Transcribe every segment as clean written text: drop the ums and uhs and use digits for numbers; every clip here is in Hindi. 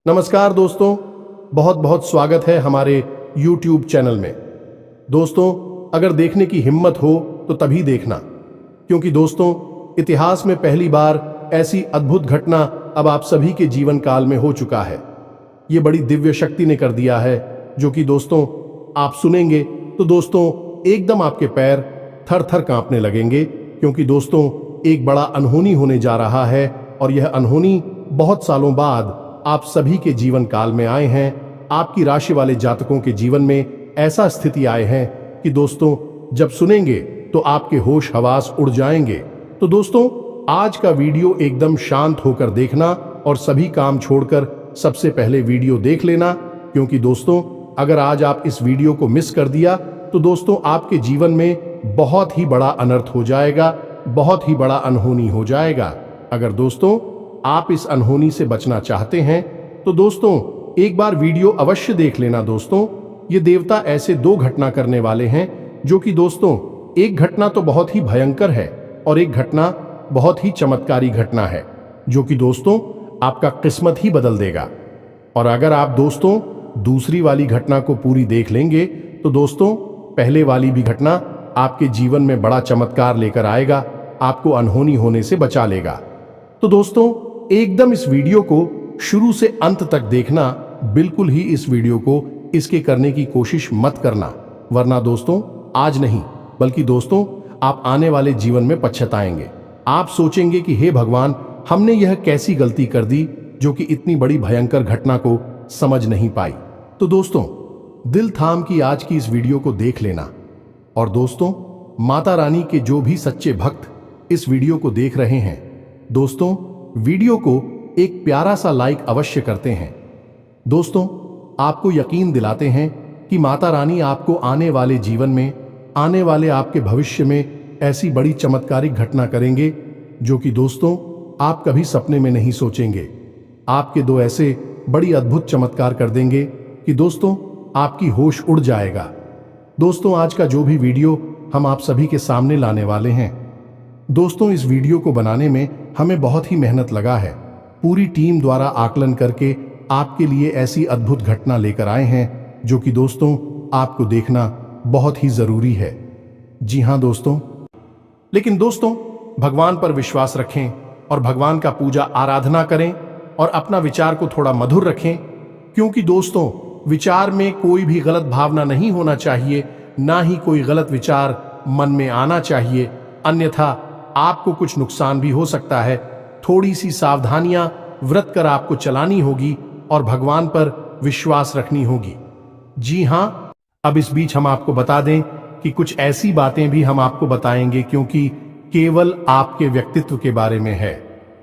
नमस्कार दोस्तों, बहुत बहुत स्वागत है हमारे YouTube चैनल में। दोस्तों, अगर देखने की हिम्मत हो तो तभी देखना, क्योंकि दोस्तों इतिहास में पहली बार ऐसी अद्भुत घटना अब आप सभी के जीवन काल में हो चुका है। ये बड़ी दिव्य शक्ति ने कर दिया है, जो कि दोस्तों आप सुनेंगे तो दोस्तों एकदम आपके पैर थर थर कांपने लगेंगे, क्योंकि दोस्तों एक बड़ा अनहोनी होने जा रहा है और यह अनहोनी बहुत सालों बाद आप सभी के जीवन काल में आए हैं। आपकी राशि वाले जातकों के जीवन में ऐसा स्थिति आए हैं कि दोस्तों जब सुनेंगे तो आपके होश हवास उड़ जाएंगे। तो दोस्तों आज का वीडियो एकदम शांत होकर देखना और सभी काम छोड़कर सबसे पहले वीडियो देख लेना, क्योंकि दोस्तों अगर आज आप इस वीडियो को मिस कर दिया तो दोस्तों आपके जीवन में बहुत ही बड़ा अनर्थ हो जाएगा, बहुत ही बड़ा अनहोनी हो जाएगा। अगर दोस्तों आप इस अनहोनी से बचना चाहते हैं तो दोस्तों एक बार वीडियो अवश्य देख लेना। दोस्तों ये देवता ऐसे दो घटना करने वाले हैं, जो कि दोस्तों एक घटना तो बहुत ही भयंकर है और एक घटना बहुत ही चमत्कारी घटना है, जो कि दोस्तों आपका किस्मत ही बदल देगा। और अगर आप दोस्तों दूसरी वाली घटना को पूरी देख लेंगे तो दोस्तों पहले वाली भी घटना आपके जीवन में बड़ा चमत्कार लेकर आएगा, आपको अनहोनी होने से बचा लेगा। तो दोस्तों एकदम इस वीडियो को शुरू से अंत तक देखना, बिल्कुल ही इस वीडियो को इसके करने की कोशिश मत करना, वरना दोस्तों आज नहीं बल्कि दोस्तों आप आने वाले जीवन में पछताएंगे। आप सोचेंगे कि हे भगवान, हमने यह कैसी गलती कर दी जो कि इतनी बड़ी भयंकर घटना को समझ नहीं पाई। तो दोस्तों दिल थाम की आज की इस वीडियो को देख लेना। और दोस्तों माता रानी के जो भी सच्चे भक्त इस वीडियो को देख रहे हैं, दोस्तों वीडियो को एक प्यारा सा लाइक अवश्य करते हैं। दोस्तों आपको यकीन दिलाते हैं कि माता रानी आपको आने वाले जीवन में, आने वाले आपके भविष्य में ऐसी बड़ी चमत्कारिक घटना करेंगे जो कि दोस्तों आप कभी सपने में नहीं सोचेंगे। आपके दो ऐसे बड़ी अद्भुत चमत्कार कर देंगे कि दोस्तों आपकी होश उड़ जाएगा। दोस्तों आज का जो भी वीडियो हम आप सभी के सामने लाने वाले हैं, दोस्तों इस वीडियो को बनाने में हमें बहुत ही मेहनत लगा है। पूरी टीम द्वारा आकलन करके आपके लिए ऐसी अद्भुत घटना लेकर आए हैं जो कि दोस्तों आपको देखना बहुत ही जरूरी है। जी हाँ दोस्तों, लेकिन दोस्तों भगवान पर विश्वास रखें और भगवान का पूजा आराधना करें और अपना विचार को थोड़ा मधुर रखें, क्योंकि दोस्तों विचार में कोई भी गलत भावना नहीं होना चाहिए, ना ही कोई गलत विचार मन में आना चाहिए, अन्यथा आपको कुछ नुकसान भी हो सकता है। थोड़ी सी सावधानियां व्रत कर आपको चलानी होगी और भगवान पर विश्वास रखनी होगी। जी हाँ, अब इस बीच हम आपको बता दें कि कुछ ऐसी बातें भी हम आपको बताएंगे क्योंकि केवल आपके व्यक्तित्व के बारे में है,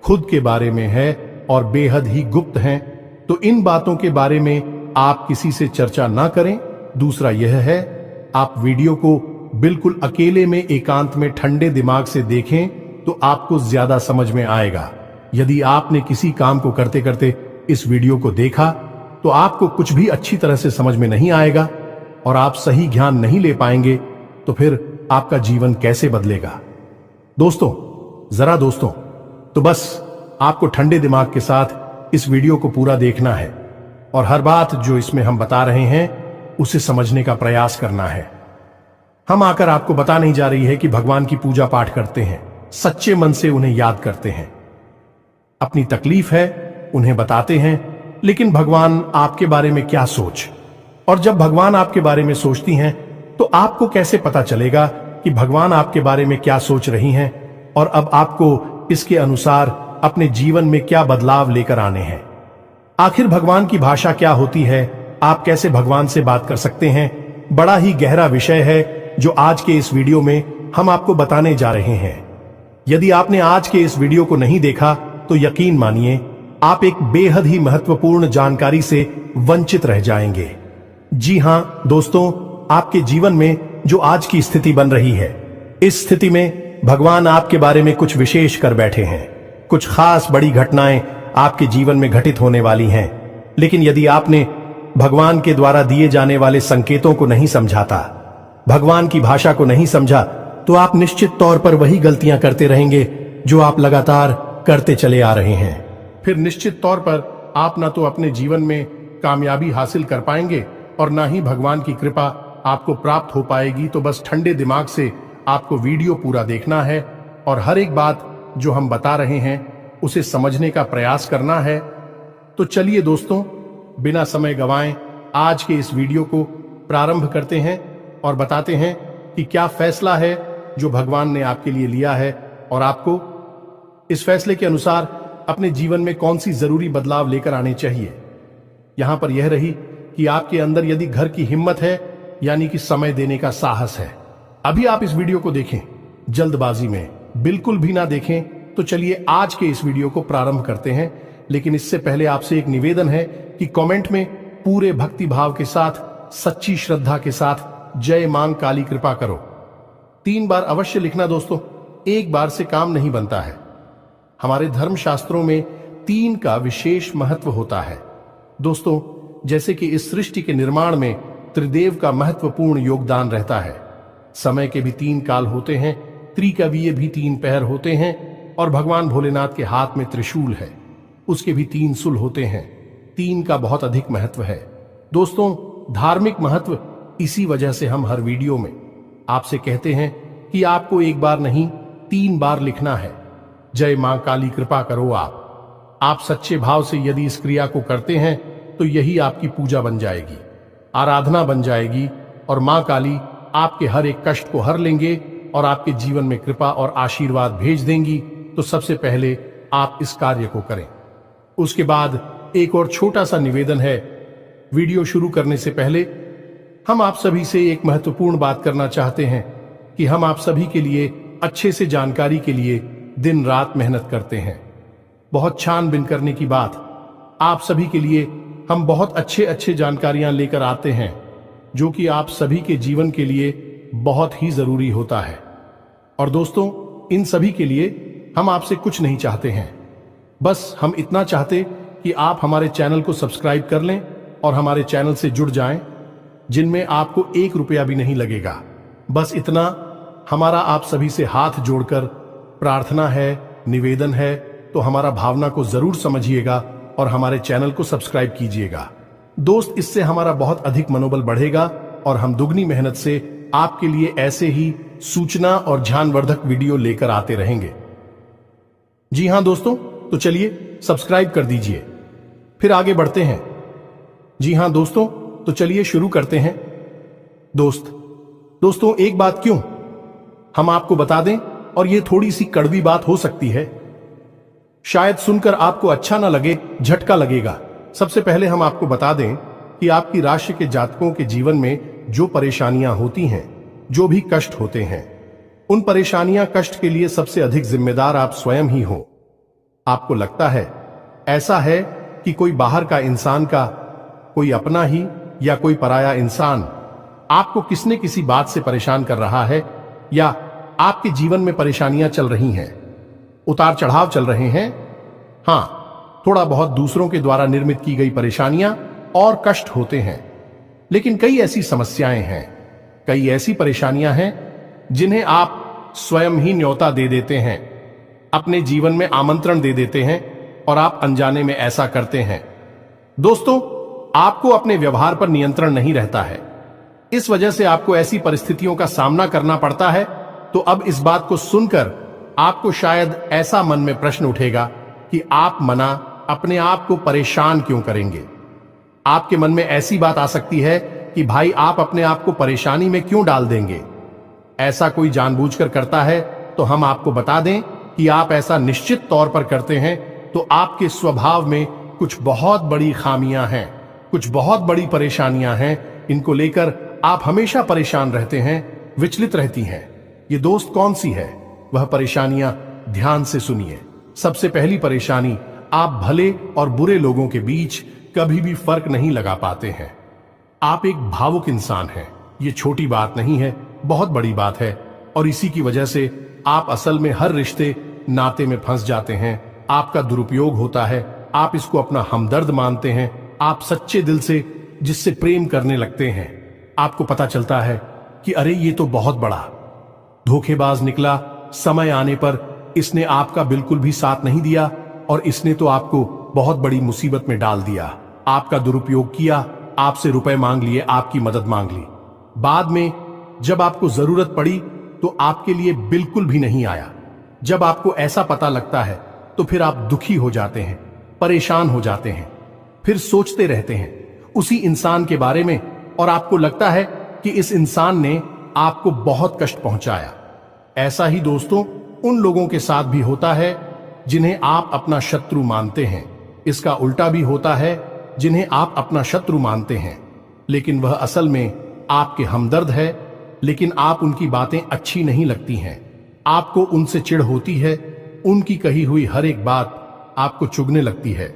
खुद के बारे में है और बेहद ही गुप्त हैं। तो इन बातों के बारे में आप किसी से चर्चा ना करें। दूसरा यह है, आप वीडियो को बिल्कुल अकेले में एकांत में ठंडे दिमाग से देखें तो आपको ज्यादा समझ में आएगा। यदि आपने किसी काम को करते करते इस वीडियो को देखा तो आपको कुछ भी अच्छी तरह से समझ में नहीं आएगा और आप सही ज्ञान नहीं ले पाएंगे, तो फिर आपका जीवन कैसे बदलेगा। दोस्तों तो बस आपको ठंडे दिमाग के साथ इस वीडियो को पूरा देखना है और हर बात जो इसमें हम बता रहे हैं उसे समझने का प्रयास करना है। हम आकर आपको बता नहीं जा रही है कि भगवान की पूजा पाठ करते हैं, सच्चे मन से उन्हें याद करते हैं, अपनी तकलीफ है उन्हें बताते हैं, लेकिन भगवान आपके बारे में क्या सोच, और जब भगवान आपके बारे में सोचती हैं तो आपको कैसे पता चलेगा कि भगवान आपके बारे में क्या सोच रही हैं और अब आपको इसके अनुसार अपने जीवन में क्या बदलाव लेकर आने हैं। आखिर भगवान की भाषा क्या होती है, आप कैसे भगवान से बात कर सकते हैं, बड़ा ही गहरा विषय है जो आज के इस वीडियो में हम आपको बताने जा रहे हैं। यदि आपने आज के इस वीडियो को नहीं देखा तो यकीन मानिए आप एक बेहद ही महत्वपूर्ण जानकारी से वंचित रह जाएंगे। जी हाँ दोस्तों, आपके जीवन में जो आज की स्थिति बन रही है, इस स्थिति में भगवान आपके बारे में कुछ विशेष कर बैठे हैं। कुछ खास बड़ी घटनाएं आपके जीवन में घटित होने वाली हैं, लेकिन यदि आपने भगवान के द्वारा दिए जाने वाले संकेतों को नहीं समझाता, भगवान की भाषा को नहीं समझा, तो आप निश्चित तौर पर वही गलतियां करते रहेंगे जो आप लगातार करते चले आ रहे हैं। फिर निश्चित तौर पर आप ना तो अपने जीवन में कामयाबी हासिल कर पाएंगे और ना ही भगवान की कृपा आपको प्राप्त हो पाएगी। तो बस ठंडे दिमाग से आपको वीडियो पूरा देखना है और हर एक बात जो हम बता रहे हैं उसे समझने का प्रयास करना है। तो चलिए दोस्तों, बिना समय गंवाएं आज के इस वीडियो को प्रारंभ करते हैं और बताते हैं कि क्या फैसला है जो भगवान ने आपके लिए लिया है और आपको इस फैसले के अनुसार अपने जीवन में कौन सी जरूरी बदलाव लेकर आने चाहिए। यहां पर यह रही कि आपके अंदर यदि घर की हिम्मत है, यानी कि समय देने का साहस है। अभी आप इस वीडियो को देखें, जल्दबाजी में बिल्कुल भी ना देखें। तो चलिए आज के इस वीडियो को प्रारंभ करते हैं, लेकिन इससे पहले आपसे एक निवेदन है कि कमेंट में पूरे भक्ति भाव के साथ, सच्ची श्रद्धा के साथ जय मां काली कृपा करो 3 बार अवश्य लिखना दोस्तों, एक बार से काम नहीं बनता है। हमारे धर्म शास्त्रों में 3 का विशेष महत्व होता है दोस्तों। जैसे कि इस सृष्टि के निर्माण में त्रिदेव का महत्वपूर्ण योगदान रहता है। समय के भी 3 काल होते हैं, त्रिकवीय भी 3 पहर होते हैं और भगवान भोलेनाथ के हाथ में त्रिशूल है, उसके भी 3 सुल होते हैं। 3 का बहुत अधिक महत्व है दोस्तों। धार्मिक महत्व इसी वजह से हम हर वीडियो में आपसे कहते हैं कि आपको एक बार नहीं 3 बार लिखना है, जय मां काली कृपा करो। आप सच्चे भाव से यदि इस क्रिया को करते हैं तो यही आपकी पूजा बन जाएगी, आराधना बन जाएगी और मां काली आपके हर एक कष्ट को हर लेंगे और आपके जीवन में कृपा और आशीर्वाद भेज देंगी। तो सबसे पहले आप इस कार्य को करें। उसके बाद एक और छोटा सा निवेदन है। वीडियो शुरू करने से पहले हम आप सभी से एक महत्वपूर्ण बात करना चाहते हैं कि हम आप सभी के लिए अच्छे से जानकारी के लिए दिन रात मेहनत करते हैं। बहुत छानबीन करने की बात, आप सभी के लिए हम बहुत अच्छे जानकारियां लेकर आते हैं जो कि आप सभी के जीवन के लिए बहुत ही जरूरी होता है। और दोस्तों, इन सभी के लिए हम आपसे कुछ नहीं चाहते हैं, बस हम इतना चाहते कि आप हमारे चैनल को सब्सक्राइब कर लें और हमारे चैनल से जुड़ जाएं, जिनमें आपको 1 रुपया भी नहीं लगेगा। बस इतना हमारा आप सभी से हाथ जोड़कर प्रार्थना है, निवेदन है। तो हमारा भावना को जरूर समझिएगा और हमारे चैनल को सब्सक्राइब कीजिएगा दोस्त। इससे हमारा बहुत अधिक मनोबल बढ़ेगा और हम दुगनी मेहनत से आपके लिए ऐसे ही सूचना और ध्यानवर्धक वीडियो लेकर आते रहेंगे। जी हां दोस्तों, तो चलिए सब्सक्राइब कर दीजिए, फिर आगे बढ़ते हैं। जी हां दोस्तों, तो चलिए शुरू करते हैं। दोस्तों एक बात क्यों हम आपको बता दें, और ये थोड़ी सी कड़वी बात हो सकती है, शायद सुनकर आपको अच्छा ना लगे, झटका लगेगा। सबसे पहले हम आपको बता दें कि आपकी राशि के जातकों के जीवन में जो परेशानियां होती हैं, जो भी कष्ट होते हैं, उन परेशानियां कष्ट के लिए सबसे अधिक जिम्मेदार आप स्वयं ही हो। आपको लगता है ऐसा है कि कोई बाहर का इंसान का, कोई अपना ही या कोई पराया इंसान आपको किसने किसी बात से परेशान कर रहा है, या आपके जीवन में परेशानियां चल रही हैं, उतार चढ़ाव चल रहे हैं। हां, थोड़ा बहुत दूसरों के द्वारा निर्मित की गई परेशानियां और कष्ट होते हैं, लेकिन कई ऐसी समस्याएं हैं, कई ऐसी परेशानियां हैं जिन्हें आप स्वयं ही न्योता दे देते हैं, अपने जीवन में आमंत्रण दे देते हैं और आप अनजाने में ऐसा करते हैं। दोस्तों, आपको अपने व्यवहार पर नियंत्रण नहीं रहता है, इस वजह से आपको ऐसी परिस्थितियों का सामना करना पड़ता है। तो अब इस बात को सुनकर आपको शायद ऐसा मन में प्रश्न उठेगा कि आप मना अपने आप को परेशान क्यों करेंगे। आपके मन में ऐसी बात आ सकती है कि भाई आप अपने आप को परेशानी में क्यों डाल देंगे। ऐसा कोई जानबूझकर करता है तो हम आपको बता दें कि आप ऐसा निश्चित तौर पर करते हैं तो आपके स्वभाव में कुछ बहुत बड़ी खामियां हैं, कुछ बहुत बड़ी परेशानियां हैं। इनको लेकर आप हमेशा परेशान रहते हैं, विचलित रहती हैं। ये दोस्त कौन सी है वह परेशानियां, ध्यान से सुनिए। सबसे पहली परेशानी, आप भले और बुरे लोगों के बीच कभी भी फर्क नहीं लगा पाते हैं। आप एक भावुक इंसान हैं, ये छोटी बात नहीं है, बहुत बड़ी बात है। और इसी की वजह से आप असल में हर रिश्ते नाते में फंस जाते हैं। आपका दुरुपयोग होता है, आप इसको अपना हमदर्द मानते हैं। आप सच्चे दिल से जिससे प्रेम करने लगते हैं, आपको पता चलता है कि अरे ये तो बहुत बड़ा धोखेबाज निकला। समय आने पर इसने आपका बिल्कुल भी साथ नहीं दिया और इसने तो आपको बहुत बड़ी मुसीबत में डाल दिया, आपका दुरुपयोग किया, आपसे रुपए मांग लिए, आपकी मदद मांग ली। बाद में जब आपको जरूरत पड़ी तो आपके लिए बिल्कुल भी नहीं आया। जब आपको ऐसा पता लगता है तो फिर आप दुखी हो जाते हैं, परेशान हो जाते हैं, फिर सोचते रहते हैं उसी इंसान के बारे में और आपको लगता है कि इस इंसान ने आपको बहुत कष्ट पहुंचाया। ऐसा ही दोस्तों उन लोगों के साथ भी होता है जिन्हें आप अपना शत्रु मानते हैं। इसका उल्टा भी होता है, जिन्हें आप अपना शत्रु मानते हैं लेकिन वह असल में आपके हमदर्द है, लेकिन आप उनकी बातें अच्छी नहीं लगती हैं, आपको उनसे चिढ़ होती है, उनकी कही हुई हर एक बात आपको चुभने लगती है।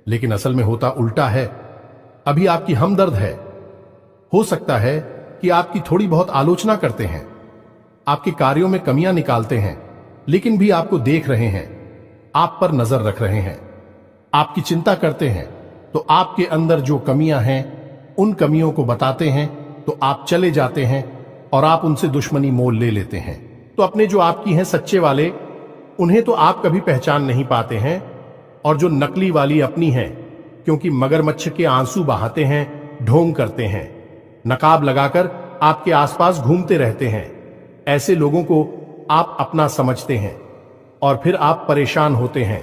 लेकिन असल में होता उल्टा है। अभी आपकी हमदर्द है, हो सकता है कि आपकी थोड़ी बहुत आलोचना करते हैं, आपके कार्यों में कमियां निकालते हैं, लेकिन भी आपको देख रहे हैं, आप पर नजर रख रहे हैं, आपकी चिंता करते हैं, तो आपके अंदर जो कमियां हैं उन कमियों को बताते हैं, तो आप चले जाते हैं और आप उनसे दुश्मनी मोल ले लेते हैं। तो अपने जो आपकी हैं सच्चे वाले, उन्हें तो आप कभी पहचान नहीं पाते हैं, और जो नकली वाली अपनी हैं, क्योंकि मगरमच्छ के आंसू बहाते हैं, ढोंग करते हैं, नकाब लगाकर आपके आसपास घूमते रहते हैं, ऐसे लोगों को आप अपना समझते हैं और फिर आप परेशान होते हैं।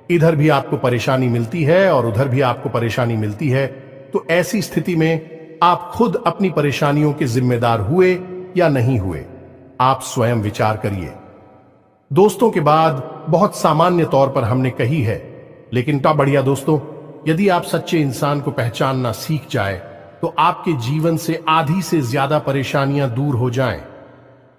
इधर भी आपको परेशानी मिलती है और उधर भी आपको परेशानी मिलती है। तो ऐसी स्थिति में आप खुद अपनी परेशानियों के जिम्मेदार हुए या नहीं हुए, आप स्वयं विचार करिए। दोस्तों के बाद बहुत सामान्य तौर पर हमने कही है, लेकिन क्या बढ़िया दोस्तों, यदि आप सच्चे इंसान को पहचानना सीख जाए तो आपके जीवन से आधी से ज्यादा परेशानियां दूर हो जाएं।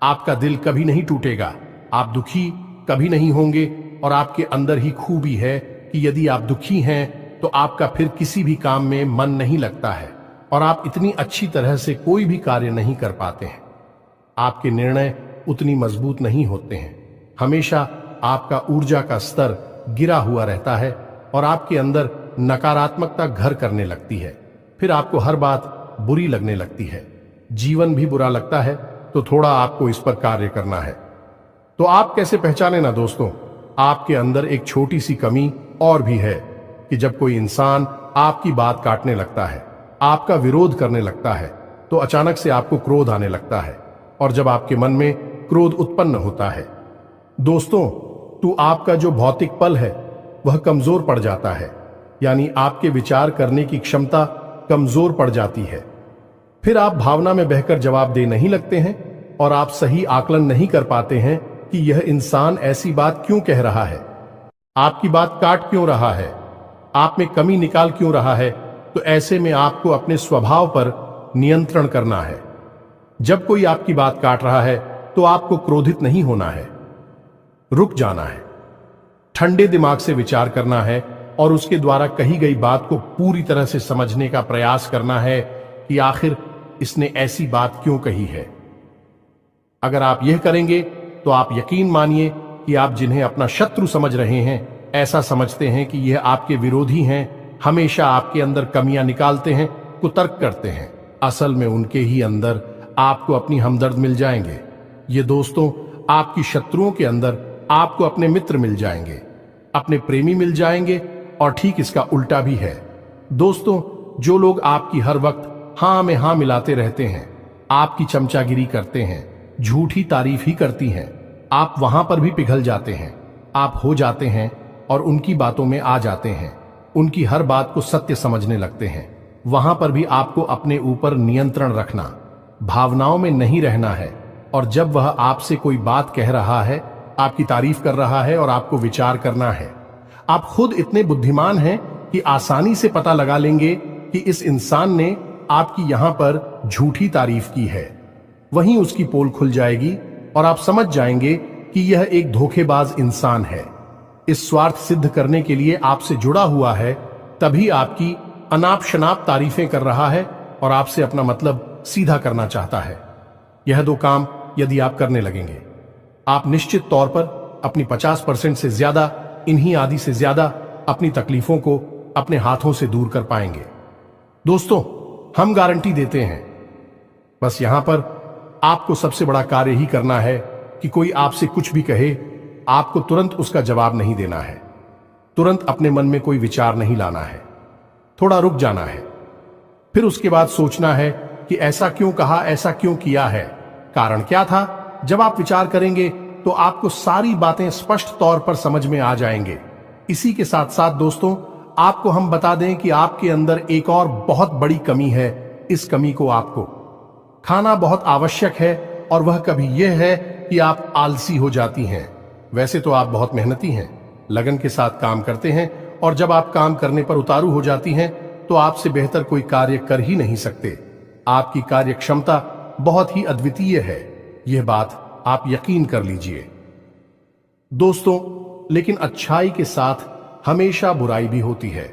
आपका दिल कभी नहीं टूटेगा, आप दुखी कभी नहीं होंगे, और आपके अंदर ही खूबी है कि यदि आप दुखी हैं तो आपका फिर किसी भी काम में मन नहीं लगता है और आप इतनी अच्छी तरह से कोई भी कार्य नहीं कर पाते हैं। आपके निर्णय उतनी मजबूत नहीं होते हैं, हमेशा आपका ऊर्जा का स्तर गिरा हुआ रहता है और आपके अंदर नकारात्मकता घर करने लगती है। फिर आपको हर बात बुरी लगने लगती है, जीवन भी बुरा लगता है, तो थोड़ा आपको इस पर कार्य करना है। तो आप कैसे पहचाने ना दोस्तों, आपके अंदर एक छोटी सी कमी और भी है कि जब कोई इंसान आपकी बात काटने लगता है, आपका विरोध करने लगता है, तो अचानक से आपको क्रोध आने लगता है, और जब आपके मन में क्रोध उत्पन्न होता है दोस्तों, तो आपका जो भौतिक पल है वह कमजोर पड़ जाता है, यानी आपके विचार करने की क्षमता कमजोर पड़ जाती है। फिर आप भावना में बहकर जवाब दे नहीं लगते हैं और आप सही आकलन नहीं कर पाते हैं कि यह इंसान ऐसी बात क्यों कह रहा है, आपकी बात काट क्यों रहा है, आप में कमी निकाल क्यों रहा है। तो ऐसे में आपको अपने स्वभाव पर नियंत्रण करना है। जब कोई आपकी बात काट रहा है तो आपको क्रोधित नहीं होना है, रुक जाना है, ठंडे दिमाग से विचार करना है और उसके द्वारा कही गई बात को पूरी तरह से समझने का प्रयास करना है कि आखिर इसने ऐसी बात क्यों कही है। अगर आप यह करेंगे तो आप यकीन मानिए कि आप जिन्हें अपना शत्रु समझ रहे हैं, ऐसा समझते हैं कि यह आपके विरोधी हैं, हमेशा आपके अंदर कमियां निकालते हैं, कुतर्क करते हैं, असल में उनके ही अंदर आपको अपनी हमदर्द मिल जाएंगे। ये दोस्तों, आपकी शत्रुओं के अंदर आपको अपने मित्र मिल जाएंगे, अपने प्रेमी मिल जाएंगे, और ठीक इसका उल्टा भी है। दोस्तों, जो लोग आपकी हर वक्त हां में हां मिलाते रहते हैं, आपकी चमचागिरी करते हैं, झूठी तारीफ ही करती हैं, आप वहां पर भी पिघल जाते हैं, आप हो जाते हैं और उनकी बातों में आ जाते हैं, उनकी हर बात को सत्य समझने लगते हैं। वहां पर भी आपको अपने ऊपर नियंत्रण रखना, भावनाओं में नहीं रहना है, और जब वह आपसे कोई बात कह रहा है, आपकी तारीफ कर रहा है, और आपको विचार करना है। आप खुद इतने बुद्धिमान हैं कि आसानी से पता लगा लेंगे कि इस इंसान ने आपकी यहां पर झूठी तारीफ की है, वहीं उसकी पोल खुल जाएगी और आप समझ जाएंगे कि यह एक धोखेबाज इंसान है, इस स्वार्थ सिद्ध करने के लिए आपसे जुड़ा हुआ है, तभी आपकी अनाप शनाप तारीफें कर रहा है और आपसे अपना मतलब सीधा करना चाहता है। यह दो काम यदि आप करने लगेंगे, आप निश्चित तौर पर अपनी 50% से ज्यादा, इन्हीं आदि से ज्यादा अपनी तकलीफों को अपने हाथों से दूर कर पाएंगे। दोस्तों, हम गारंटी देते हैं, बस यहां पर आपको सबसे बड़ा कार्य ही करना है कि कोई आपसे कुछ भी कहे, आपको तुरंत उसका जवाब नहीं देना है। तुरंत अपने मन में कोई विचार नहीं लाना है, थोड़ा रुक जाना है। फिर उसके बाद सोचना है कि ऐसा क्यों कहा, ऐसा क्यों किया है, कारण क्या था। जब आप विचार करेंगे तो आपको सारी बातें स्पष्ट तौर पर समझ में आ जाएंगे। इसी के साथ साथ दोस्तों, आपको हम बता दें कि आपके अंदर एक और बहुत बड़ी कमी है। इस कमी को आपको खाना बहुत आवश्यक है, और वह कभी यह है कि आप आलसी हो जाती हैं। वैसे तो आप बहुत मेहनती हैं, लगन के साथ काम करते हैं, और जब आप काम करने पर उतारू हो जाती हैं तो आपसे बेहतर कोई कार्य कर ही नहीं सकते। आपकी कार्य क्षमता बहुत ही अद्वितीय है, यह बात आप यकीन कर लीजिए दोस्तों। लेकिन अच्छाई के साथ हमेशा बुराई भी होती है।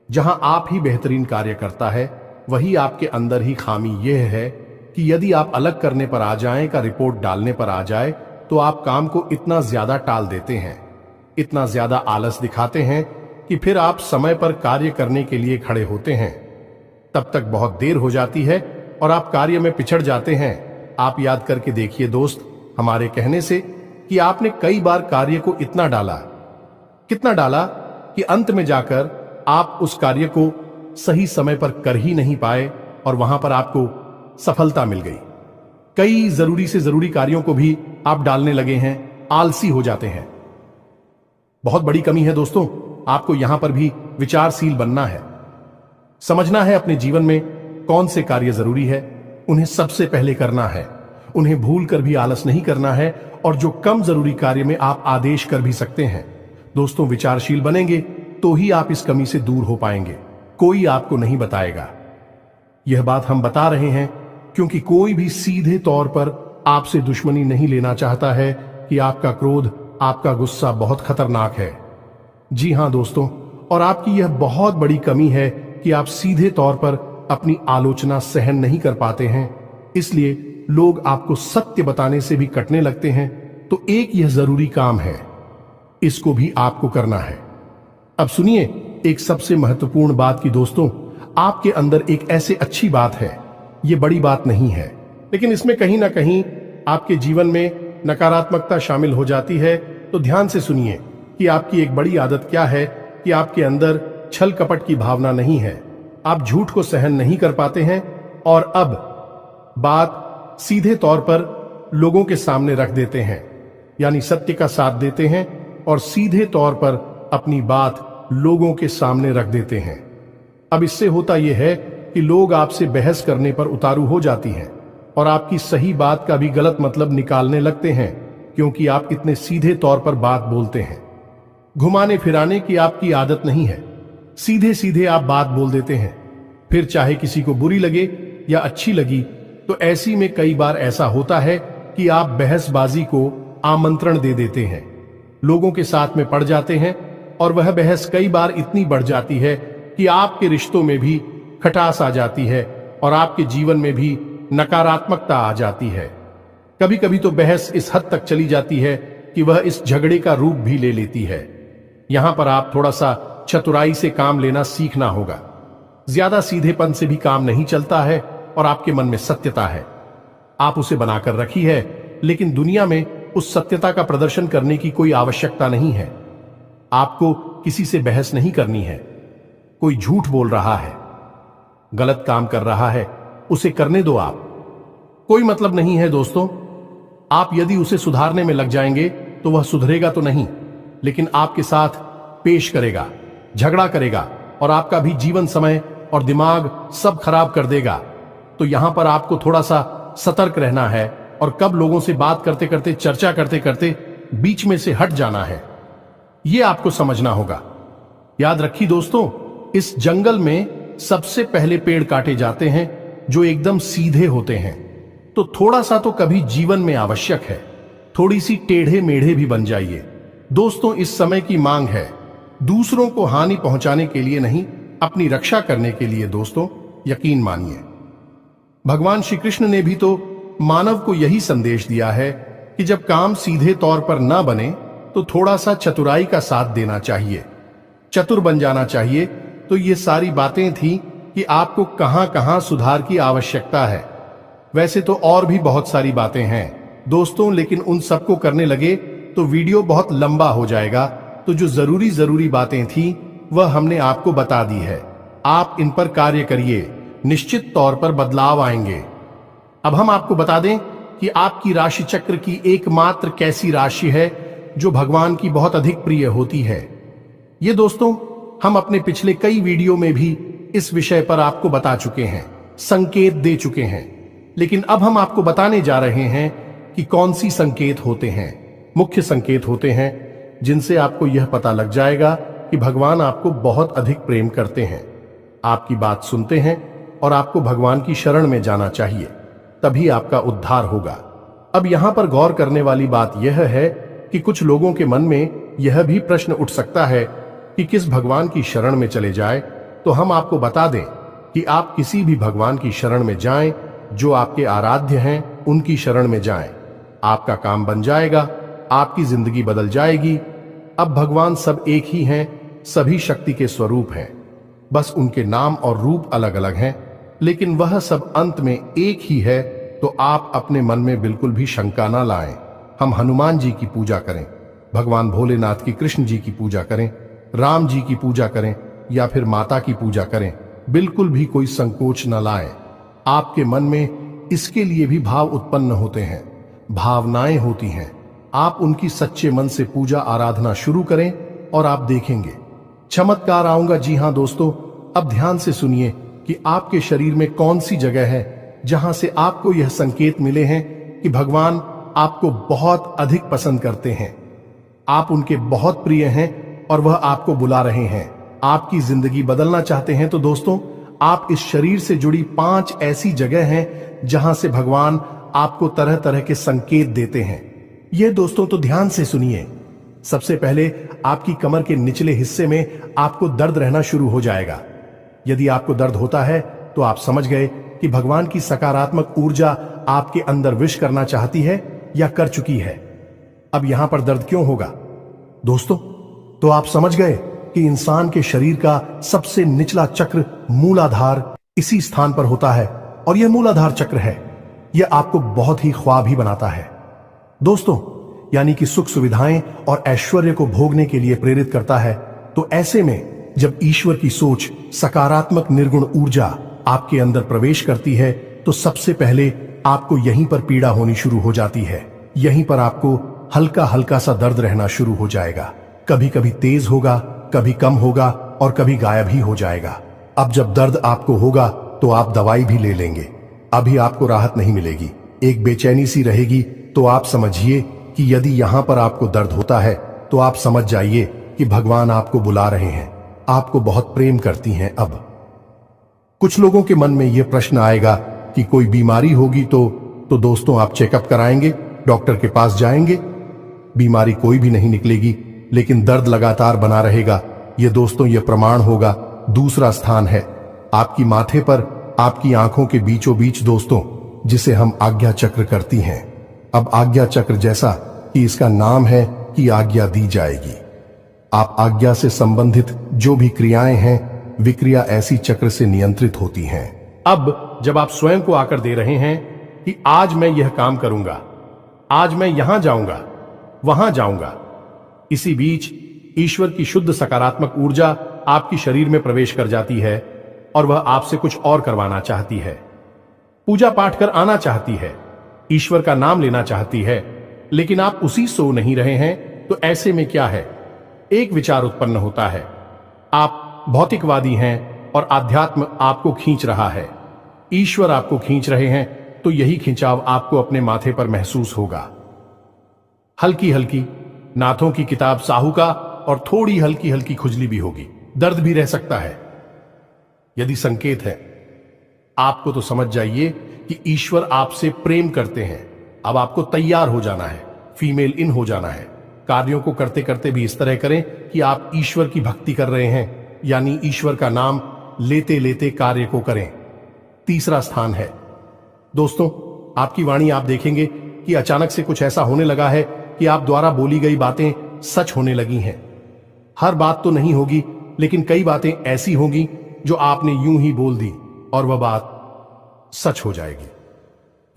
जहां आप ही बेहतरीन कार्य करता है, वही आपके अंदर ही खामी यह है कि यदि आप अलग करने पर आ जाएं, का रिपोर्ट डालने पर आ जाए, तो आप काम को इतना ज्यादा टाल देते हैं, इतना ज्यादा आलस दिखाते हैं कि फिर आप समय पर कार्य करने के लिए खड़े होते हैं। तब तक बहुत देर हो जाती है और आप कार्य में पिछड़ जाते हैं। आप याद करके देखिए दोस्त, हमारे कहने से कि आपने कई बार कार्य को इतना डाला, कितना डाला कि अंत में जाकर आप उस कार्य को सही समय पर कर ही नहीं पाए, और वहां पर आपको सफलता मिल गई। कई जरूरी से जरूरी कार्यों को भी आप डालने लगे हैं, आलसी हो जाते हैं। बहुत बड़ी कमी है दोस्तों। आपको यहां पर भी विचारशील बनना है, समझना है अपने जीवन में कौन से कार्य जरूरी है, उन्हें सबसे पहले करना है, उन्हें भूल कर भी आलस नहीं करना है, और जो कम जरूरी कार्य में आप आदेश कर भी सकते हैं। दोस्तों, विचारशील बनेंगे तो ही आप इस कमी से दूर हो पाएंगे। कोई आपको नहीं बताएगा। यह बात हम बता रहे हैं क्योंकि कोई भी सीधे तौर पर आपसे दुश्मनी नहीं लेना चाहता है कि आपका क्रोध, आपका गुस्सा बहुत खतरनाक है। जी हां दोस्तों, और आपकी यह बहुत बड़ी कमी है कि आप सीधे तौर पर अपनी आलोचना सहन नहीं कर पाते हैं। इसलिए लोग आपको सत्य बताने से भी कटने लगते हैं। तो एक यह जरूरी काम है, इसको भी आपको करना है। अब सुनिए एक सबसे महत्वपूर्ण बात की दोस्तों, आपके अंदर एक ऐसे अच्छी बात है, ये बड़ी बात नहीं है, लेकिन इसमें कहीं ना कहीं आपके जीवन में नकारात्मकता शामिल हो जाती है। तो ध्यान से सुनिए कि आपकी एक बड़ी आदत क्या है कि आपके अंदर छल कपट की भावना नहीं है। आप झूठ को सहन नहीं कर पाते हैं, और अब बात सीधे तौर पर लोगों के सामने रख देते हैं, यानी सत्य का साथ देते हैं और सीधे तौर पर अपनी बात लोगों के सामने रख देते हैं। अब इससे होता यह है कि लोग आपसे बहस करने पर उतारू हो जाती हैं और आपकी सही बात का भी गलत मतलब निकालने लगते हैं, क्योंकि आप इतने सीधे तौर पर बात बोलते हैं। घुमाने फिराने की आपकी आदत नहीं है, सीधे सीधे आप बात बोल देते हैं। फिर चाहे किसी को बुरी लगे या अच्छी लगी, तो ऐसी में कई बार ऐसा होता है कि आप बहसबाजी को आमंत्रण दे देते हैं, लोगों के साथ में पड़ जाते हैं, और वह बहस कई बार इतनी बढ़ जाती है कि आपके रिश्तों में भी खटास आ जाती है और आपके जीवन में भी नकारात्मकता आ जाती है। कभी कभी तो बहस इस हद तक चली जाती है कि वह इस झगड़े का रूप भी ले लेती है। यहां पर आप थोड़ा सा चतुराई से काम लेना सीखना होगा। ज्यादा सीधेपन से भी काम नहीं चलता है, और आपके मन में सत्यता है, आप उसे बनाकर रखी है, लेकिन दुनिया में उस सत्यता का प्रदर्शन करने की कोई आवश्यकता नहीं है। आपको किसी से बहस नहीं करनी है। कोई झूठ बोल रहा है, गलत काम कर रहा है, उसे करने दो। आप कोई मतलब नहीं है दोस्तों। आप यदि उसे सुधारने में लग जाएंगे तो वह सुधरेगा तो नहीं, लेकिन आपके साथ पेश करेगा, झगड़ा करेगा, और आपका भी जीवन समय और दिमाग सब खराब कर देगा। तो यहां पर आपको थोड़ा सा सतर्क रहना है, और कब लोगों से बात करते करते, चर्चा करते करते बीच में से हट जाना है, यह आपको समझना होगा। याद रखिए दोस्तों, इस जंगल में सबसे पहले पेड़ काटे जाते हैं जो एकदम सीधे होते हैं। तो थोड़ा सा तो कभी जीवन में आवश्यक है, थोड़ी सी टेढ़े मेढ़े भी बन जाइए। दोस्तों, इस समय की मांग है, दूसरों को हानि पहुंचाने के लिए नहीं, अपनी रक्षा करने के लिए। दोस्तों, यकीन मानिए, भगवान श्री कृष्ण ने भी तो मानव को यही संदेश दिया है कि जब काम सीधे तौर पर ना बने तो थोड़ा सा चतुराई का साथ देना चाहिए, चतुर बन जाना चाहिए। तो ये सारी बातें थी कि आपको कहां कहां सुधार की आवश्यकता है। वैसे तो और भी बहुत सारी बातें हैं दोस्तों, लेकिन उन सबको करने लगे तो वीडियो बहुत लंबा हो जाएगा, तो जो जरूरी जरूरी बातें थी वह हमने आपको बता दी है। आप इन पर कार्य करिए, निश्चित तौर पर बदलाव आएंगे। अब हम आपको बता दें कि आपकी राशि चक्र की एकमात्र कैसी राशि है जो भगवान की बहुत अधिक प्रिय होती है। ये दोस्तों, हम अपने पिछले कई वीडियो में भी इस विषय पर आपको बता चुके हैं, संकेत दे चुके हैं, लेकिन अब हम आपको बताने जा रहे हैं कि कौन सी संकेत होते हैं। मुख्य संकेत होते हैं जिनसे आपको यह पता लग जाएगा कि भगवान आपको बहुत अधिक प्रेम करते हैं, आपकी बात सुनते हैं और आपको भगवान की शरण में जाना चाहिए, तभी आपका उद्धार होगा। अब यहां पर गौर करने वाली बात यह है कि कुछ लोगों के मन में यह भी प्रश्न उठ सकता है कि किस भगवान की शरण में चले जाए। तो हम आपको बता दें कि आप किसी भी भगवान की शरण में जाएं, जो आपके आराध्य हैं उनकी शरण में जाएं। आपका काम बन जाएगा, आपकी जिंदगी बदल जाएगी। अब भगवान सब एक ही हैं, सभी शक्ति के स्वरूप हैं, बस उनके नाम और रूप अलग अलग हैं, लेकिन वह सब अंत में एक ही है। तो आप अपने मन में बिल्कुल भी शंका ना लाएं। हम हनुमान जी की पूजा करें, भगवान भोलेनाथ की, कृष्ण जी की पूजा करें, राम जी की पूजा करें या फिर माता की पूजा करें, बिल्कुल भी कोई संकोच न लाएं। आपके मन में इसके लिए भी भाव उत्पन्न होते हैं, भावनाएं होती हैं। आप उनकी सच्चे मन से पूजा आराधना शुरू करें और आप देखेंगे चमत्कार आऊंगा। जी हां दोस्तों, अब ध्यान से सुनिए कि आपके शरीर में कौन सी जगह है जहां से आपको यह संकेत मिले हैं कि भगवान आपको बहुत अधिक पसंद करते हैं, आप उनके बहुत प्रिय हैं और वह आपको बुला रहे हैं। आपकी जिंदगी बदलना चाहते हैं तो दोस्तों, आप इस शरीर से जुड़ी 5 ऐसी जगह हैं जहां से भगवान आपको तरह तरह के संकेत देते हैं। ये दोस्तों तो ध्यान से सुनिए। सबसे पहले आपकी कमर के निचले हिस्से में आपको दर्द रहना शुरू हो जाएगा। यदि आपको दर्द होता है तो आप समझ गए कि भगवान की सकारात्मक ऊर्जा आपके अंदर विश करना चाहती है या कर चुकी है। अब यहां पर दर्द क्यों होगा दोस्तों? तो आप समझ गए कि इंसान के शरीर का सबसे निचला चक्र मूलाधार इसी स्थान पर होता है, और यह मूलाधार चक्र है, यह आपको बहुत ही ख्वाब ही बनाता है दोस्तों, यानी कि सुख सुविधाएं और ऐश्वर्य को भोगने के लिए प्रेरित करता है। तो ऐसे में जब ईश्वर की सोच, सकारात्मक निर्गुण ऊर्जा आपके अंदर प्रवेश करती है तो सबसे पहले आपको यहीं पर पीड़ा होनी शुरू हो जाती है। यहीं पर आपको हल्का हल्का सा दर्द रहना शुरू हो जाएगा। कभी कभी तेज होगा, कभी कम होगा और कभी गायब ही हो जाएगा। अब जब दर्द आपको होगा तो आप दवाई भी ले लेंगे, अभी आपको राहत नहीं मिलेगी, एक बेचैनी सी रहेगी। तो आप समझिए कि यदि यहां पर आपको दर्द होता है तो आप समझ जाइए कि भगवान आपको बुला रहे हैं, आपको बहुत प्रेम करती हैं। अब कुछ लोगों के मन में यह प्रश्न आएगा कि कोई बीमारी होगी तो दोस्तों आप चेकअप कराएंगे, डॉक्टर के पास जाएंगे, बीमारी कोई भी नहीं निकलेगी, लेकिन दर्द लगातार बना रहेगा। यह दोस्तों यह प्रमाण होगा। दूसरा स्थान है आपकी माथे पर, आपकी आंखों के बीचों बीच दोस्तों, जिसे हम आज्ञा चक्र करती हैं। अब आज्ञा चक्र जैसा कि इसका नाम है कि आज्ञा दी जाएगी। आप आज्ञा से संबंधित जो भी क्रियाएं हैं, विक्रिया ऐसी चक्र से नियंत्रित होती हैं। अब जब आप स्वयं को आकर दे रहे हैं कि आज मैं यह काम करूंगा, आज मैं यहां जाऊंगा, वहां जाऊंगा, इसी बीच ईश्वर की शुद्ध सकारात्मक ऊर्जा आपकी शरीर में प्रवेश कर जाती है और वह आपसे कुछ और करवाना चाहती है, पूजा पाठ कर आना चाहती है, ईश्वर का नाम लेना चाहती है, लेकिन आप उसी सो नहीं रहे हैं। तो ऐसे में क्या है, एक विचार उत्पन्न होता है, आप भौतिकवादी हैं और आध्यात्म आपको खींच रहा है, ईश्वर आपको खींच रहे हैं, तो यही खिंचाव आपको अपने माथे पर महसूस होगा। हल्की हल्की नाथों की किताब साहू का और थोड़ी हल्की हल्की खुजली भी होगी, दर्द भी रह सकता है। यदि संकेत है आपको तो समझ जाइए कि ईश्वर आपसे प्रेम करते हैं। अब आपको तैयार हो जाना है, फीमेल इन हो जाना है। कार्यों को करते करते भी इस तरह करें कि आप ईश्वर की भक्ति कर रहे हैं, यानी ईश्वर का नाम लेते लेते कार्य को करें। तीसरा स्थान है दोस्तों आपकी वाणी। आप देखेंगे कि अचानक से कुछ ऐसा होने लगा है कि आप द्वारा बोली गई बातें सच होने लगी हैं। हर बात तो नहीं होगी, लेकिन कई बातें ऐसी होंगी जो आपने यूं ही बोल दी और वह बात सच हो जाएगी।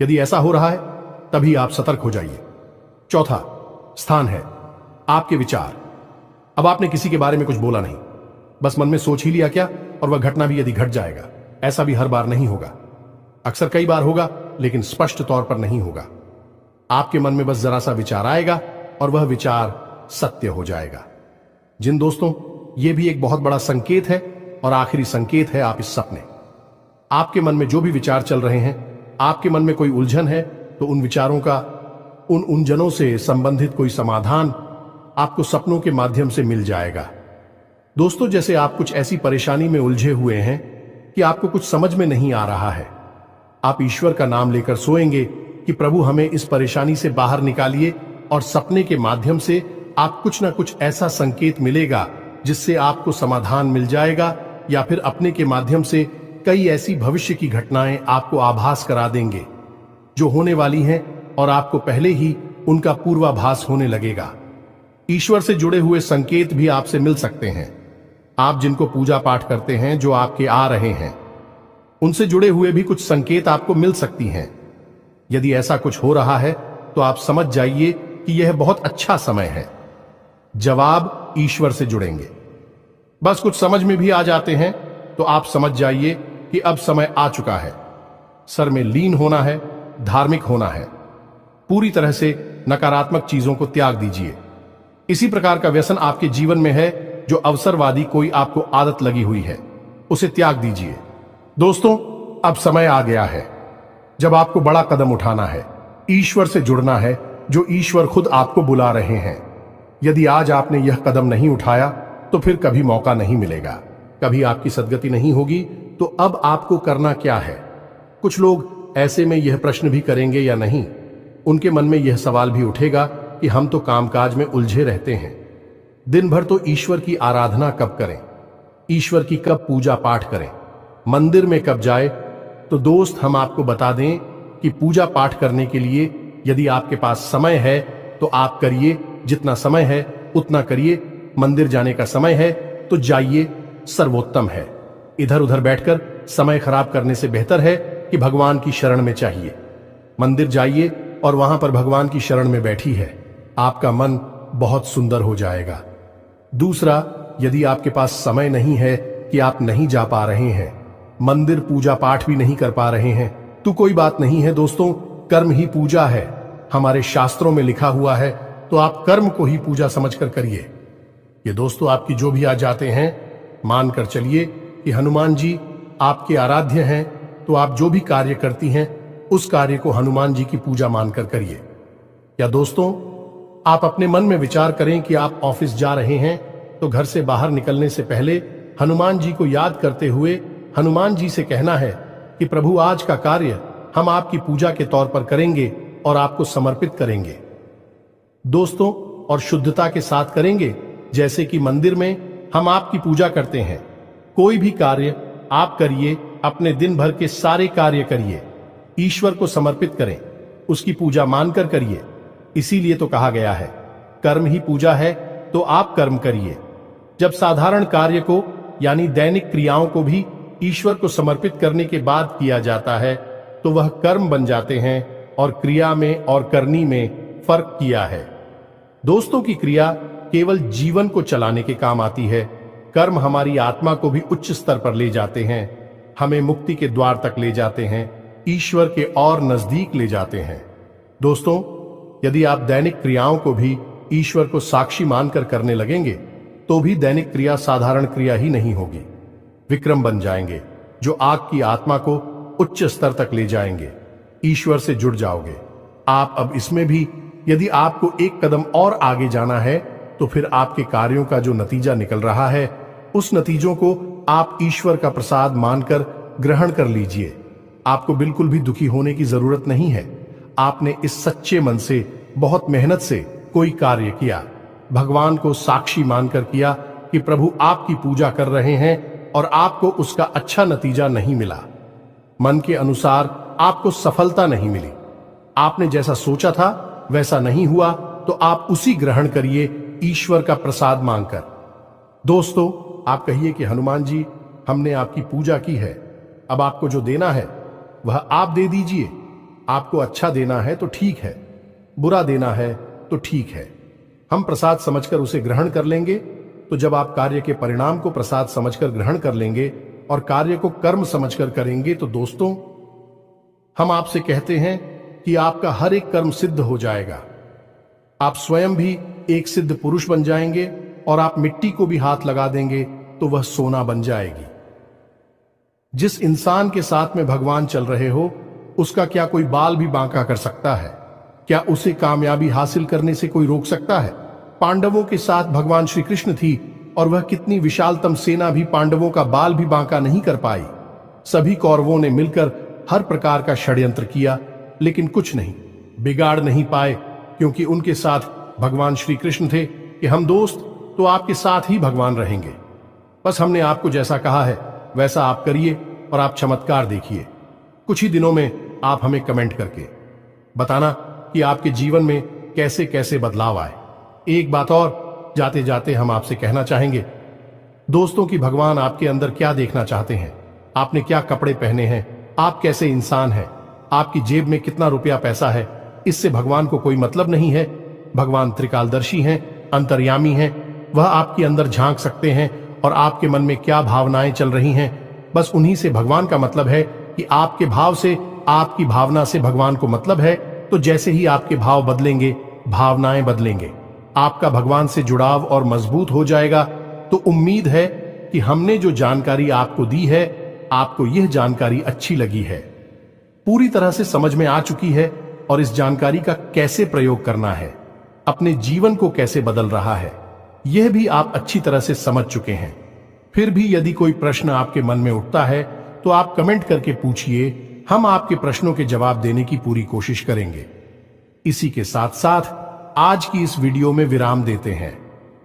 यदि ऐसा हो रहा है तभी आप सतर्क हो जाइए। चौथा स्थान है आपके विचार। अब आपने किसी के बारे में कुछ बोला नहीं, बस मन में सोच ही लिया क्या, और वह घटना भी यदि घट जाएगा। ऐसा भी हर बार नहीं होगा, अक्सर कई बार होगा, लेकिन स्पष्ट तौर पर नहीं होगा। आपके मन में बस जरा सा विचार आएगा और वह विचार सत्य हो जाएगा। जिन दोस्तों, यह भी एक बहुत बड़ा संकेत है और आखिरी संकेत है आप इस सपने। आपके मन में जो भी विचार चल रहे हैं, आपके मन में कोई उलझन है, तो उन विचारों का, उन उलझनों से संबंधित कोई समाधान आपको सपनों के माध्यम से मिल जाएगा। दोस्तों, जैसे आप कुछ ऐसी परेशानी में उलझे हुए हैं कि आपको कुछ समझ में नहीं आ रहा है, आप ईश्वर का नाम लेकर सोएंगे कि प्रभु हमें इस परेशानी से बाहर निकालिए, और सपने के माध्यम से आप कुछ ना कुछ ऐसा संकेत मिलेगा जिससे आपको समाधान मिल जाएगा, या फिर अपने के माध्यम से कई ऐसी भविष्य की घटनाएं आपको आभास करा देंगे जो होने वाली हैं, और आपको पहले ही उनका पूर्वाभास होने लगेगा। ईश्वर से जुड़े हुए संकेत भी आपसे मिल सकते हैं। आप जिनको पूजा पाठ करते हैं, जो आपके आ रहे हैं, उनसे जुड़े हुए भी कुछ संकेत आपको मिल सकती हैं। यदि ऐसा कुछ हो रहा है तो आप समझ जाइए कि यह बहुत अच्छा समय है। जवाब ईश्वर से जुड़ेंगे। बस कुछ समझ में भी आ जाते हैं तो आप समझ जाइए कि अब समय आ चुका है। सर में लीन होना है, धार्मिक होना है। पूरी तरह से नकारात्मक चीजों को त्याग दीजिए। इसी प्रकार का व्यसन आपके जीवन में है जो अवसरवादी कोई आपको आदत लगी हुई है, उसे त्याग दीजिए। दोस्तों, अब समय आ गया है जब आपको बड़ा कदम उठाना है, ईश्वर से जुड़ना है, जो ईश्वर खुद आपको बुला रहे हैं। यदि आज आपने यह कदम नहीं उठाया तो फिर कभी मौका नहीं मिलेगा, कभी आपकी सद्गति नहीं होगी। तो अब आपको करना क्या है? कुछ लोग ऐसे में यह प्रश्न भी करेंगे या नहीं, उनके मन में यह सवाल भी उठेगा कि हम तो कामकाज में उलझे रहते हैं, दिन भर तो ईश्वर की आराधना कब करें, ईश्वर की कब पूजा पाठ करें, मंदिर में कब जाए। तो दोस्त, हम आपको बता दें कि पूजा पाठ करने के लिए यदि आपके पास समय है तो आप करिए, जितना समय है उतना करिए। मंदिर जाने का समय है तो जाइए, सर्वोत्तम है। इधर उधर बैठकर समय खराब करने से बेहतर है कि भगवान की शरण में चाहिए। मंदिर जाइए और वहां पर भगवान की शरण में बैठी है, आपका मन बहुत सुंदर हो जाएगा। दूसरा, यदि आपके पास समय नहीं है कि आप नहीं जा पा रहे हैं, मंदिर पूजा पाठ भी नहीं कर पा रहे हैं, तो कोई बात नहीं है दोस्तों, कर्म ही पूजा है। हमारे शास्त्रों में लिखा हुआ है, तो आप कर्म को ही पूजा समझकर करिए। ये दोस्तों, आपकी जो भी आ जाते हैं, मानकर चलिए कि हनुमान जी आपके आराध्य हैं, तो आप जो भी कार्य करती हैं उस कार्य को हनुमान जी की पूजा मानकर करिए। या दोस्तों, आप अपने मन में विचार करें कि आप ऑफिस जा रहे हैं, तो घर से बाहर निकलने से पहले हनुमान जी को याद करते हुए हनुमान जी से कहना है कि प्रभु, आज का कार्य हम आपकी पूजा के तौर पर करेंगे और आपको समर्पित करेंगे। दोस्तों, और शुद्धता के साथ करेंगे, जैसे कि मंदिर में हम आपकी पूजा करते हैं। कोई भी कार्य आप करिए, अपने दिन भर के सारे कार्य करिए, ईश्वर को समर्पित करें, उसकी पूजा मानकर करिए। इसीलिए तो कहा गया है, कर्म ही पूजा है, तो आप कर्म करिए। जब साधारण कार्य को, यानी दैनिक क्रियाओं को भी ईश्वर को समर्पित करने के बाद किया जाता है, तो वह कर्म बन जाते हैं, और क्रिया में और करनी में फर्क किया है। दोस्तों, की क्रिया केवल जीवन को चलाने के काम आती है, कर्म हमारी आत्मा को भी उच्च स्तर पर ले जाते हैं, हमें मुक्ति के द्वार तक ले जाते हैं, ईश्वर के और नजदीक ले जाते हैं। दोस्तों, यदि आप दैनिक क्रियाओं को भी ईश्वर को साक्षी मानकर करने लगेंगे, तो भी दैनिक क्रिया साधारण क्रिया ही नहीं होगी, विक्रम बन जाएंगे, जो आग की आत्मा को उच्च स्तर तक ले जाएंगे। ईश्वर से जुड़ जाओगे आप। अब इसमें भी यदि आपको एक कदम और आगे जाना है, तो फिर आपके कार्यों का जो नतीजा निकल रहा है, उस नतीजों को आप ईश्वर का प्रसाद मानकर ग्रहण कर लीजिए। आपको बिल्कुल भी दुखी होने की जरूरत नहीं है। आपने इस सच्चे मन से, बहुत मेहनत से कोई कार्य किया, भगवान को साक्षी मानकर किया कि प्रभु आपकी पूजा कर रहे हैं, और आपको उसका अच्छा नतीजा नहीं मिला, मन के अनुसार आपको सफलता नहीं मिली, आपने जैसा सोचा था वैसा नहीं हुआ, तो आप उसी ग्रहण करिए ईश्वर का प्रसाद मांगकर। दोस्तों, आप कहिए कि हनुमान जी, हमने आपकी पूजा की है, अब आपको जो देना है वह आप दे दीजिए। आपको अच्छा देना है तो ठीक है, बुरा देना है तो ठीक है, हम प्रसाद समझकर उसे ग्रहण कर लेंगे। तो जब आप कार्य के परिणाम को प्रसाद समझकर ग्रहण कर लेंगे और कार्य को कर्म समझकर करेंगे, तो दोस्तों हम आपसे कहते हैं कि आपका हर एक कर्म सिद्ध हो जाएगा। आप स्वयं भी एक सिद्ध पुरुष बन जाएंगे और आप मिट्टी को भी हाथ लगा देंगे तो वह सोना बन जाएगी। जिस इंसान के साथ में भगवान चल रहे हो, उसका क्या कोई बाल भी बांका कर सकता है? क्या उसे कामयाबी हासिल करने से कोई रोक सकता है? पांडवों के साथ भगवान श्री कृष्ण थी और वह कितनी विशालतम सेना भी पांडवों का बाल भी बांका नहीं कर पाई। सभी कौरवों ने मिलकर हर प्रकार का षड्यंत्र किया, लेकिन कुछ नहीं बिगाड़ नहीं पाए, क्योंकि उनके साथ भगवान श्री कृष्ण थे कि हम दोस्त तो आपके साथ ही भगवान रहेंगे। बस हमने आपको जैसा कहा है वैसा आप करिए और आप चमत्कार देखिए। कुछ ही दिनों में आप हमें कमेंट करके बताना कि आपके जीवन में कैसे कैसे बदलाव आए। एक बात और जाते जाते हम आपसे कहना चाहेंगे दोस्तों कि भगवान आपके अंदर क्या देखना चाहते हैं। आपने क्या कपड़े पहने हैं, आप कैसे इंसान हैं, आपकी जेब में कितना रुपया पैसा है, इससे भगवान को कोई मतलब नहीं है। भगवान त्रिकालदर्शी हैं, अंतर्यामी हैं, वह आपके अंदर झांक सकते हैं और आपके मन में क्या भावनाएं चल रही हैं, बस उन्हीं से भगवान का मतलब है कि आपके भाव से, आपकी भावना से भगवान को मतलब है। तो जैसे ही आपके भाव बदलेंगे, भावनाएं बदलेंगे, आपका भगवान से जुड़ाव और मजबूत हो जाएगा। तो उम्मीद है कि हमने जो जानकारी आपको दी है, आपको यह जानकारी अच्छी लगी है, पूरी तरह से समझ में आ चुकी है और इस जानकारी का कैसे प्रयोग करना है, अपने जीवन को कैसे बदल रहा है, यह भी आप अच्छी तरह से समझ चुके हैं। फिर भी यदि कोई प्रश्न आपके मन में उठता है तो आप कमेंट करके पूछिए, हम आपके प्रश्नों के जवाब देने की पूरी कोशिश करेंगे। इसी के साथ साथ आज की इस वीडियो में विराम देते हैं।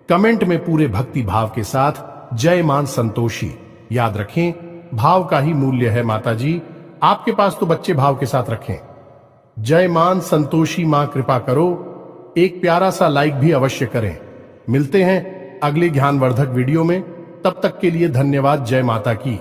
कमेंट में पूरे भक्ति भाव के साथ जय मान संतोषी याद रखें, भाव का ही मूल्य है माता जी, आपके पास तो बच्चे भाव के साथ रखें। जय मान संतोषी मां कृपा करो, एक प्यारा सा लाइक भी अवश्य करें। मिलते हैं अगले ज्ञानवर्धक वीडियो में, तब तक के लिए धन्यवाद। जय माता की।